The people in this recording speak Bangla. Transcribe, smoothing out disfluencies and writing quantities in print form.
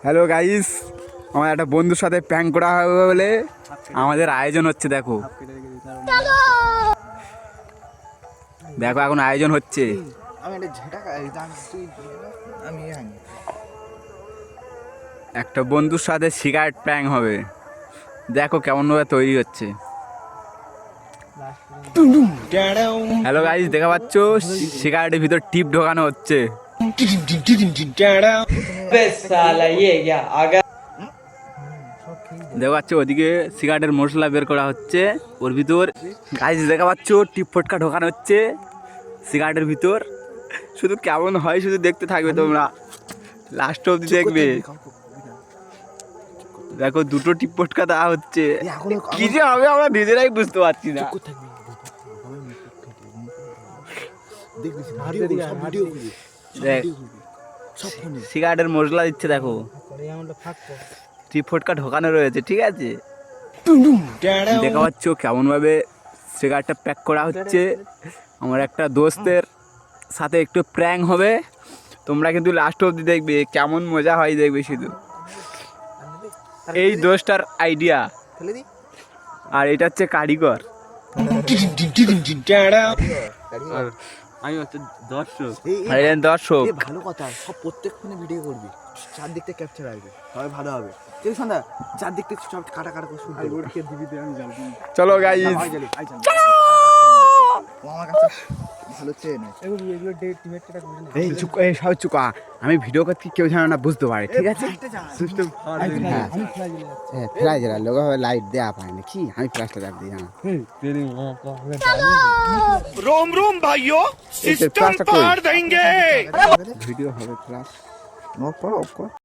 হ্যালো গাইস, আমার একটা বন্ধুর সাথে প্র্যাঙ্ক করা হবে বলে আমাদের আয়োজন হচ্ছে। দেখো দেখো এখন আয়োজন হচ্ছে। একটা বন্ধুর সাথে সিগারেট প্র্যাঙ্ক হবে, দেখো কেমন ভাবে তৈরি হচ্ছে। হ্যালো গাইস, দেখা পাচ্ছ সিগারেটের ভিতর টিপ ঢোকানো হচ্ছে। দেখা পাচ্ছ ওদিকে সিগারেটের মশলা বের করা হচ্ছে, ওর ভিতর গাইস দেখা পাচ্ছ টিপ ফটকা ঢোকানো হচ্ছে সিগারেটের ভিতর। শুধু কেমন হয় শুধু দেখতে থাকবে তোমরা, লাস্ট অবধি দেখবে। দেখো দুটো টিপ ফটকা দেওয়া হচ্ছে, কি যে হবে আমরা নিজেরাই বুঝতে পারছি না। সিগারেটের মশলা দিচ্ছে, দেখো টিপ ফটকা ঢোকানো রয়েছে, ঠিক আছে। দেখা পাচ্ছ কেমন ভাবে সিগারেটটা প্যাক করা হচ্ছে। আমার একটা দোস্তের সাথে একটু প্র্যাঙ্ক হবে, তোমরা কিন্তু লাস্ট অবধি দেখবে, কেমন মজা হয় দেখবে শুধু। এই দোস্টার আইডিয়া, আর এটা হচ্ছে কারিগর, আমি হচ্ছে দর্শক। দর্শক ভালো কথা, সব প্রত্যেকক্ষণে ভিডিও করবি, চারদিকটা ক্যাপচার আসবে, সবাই ভালো হবে। ঠিক সন্ধ্যা চারদিকটা সব কাটা কাটা করে শুনতে দিবি। আমি যাবো, চলো গাইস, আমার কাছে ভালো চেয়ে নেই। এই চুপ, এই সব চুপ, আমি ভিডিও করতে কেউ জানে না বুঝতে পারে, ঠিক আছে। ফ্লাশ জ্বালা লোক লাইট দেওয়া পায় না, কি আমি ফ্লাশটা দেখ দিই। रोम रोम भाइयों, सिस्टम पार देंगे। ভিডিও হবে ফ্লাশ অফ কর।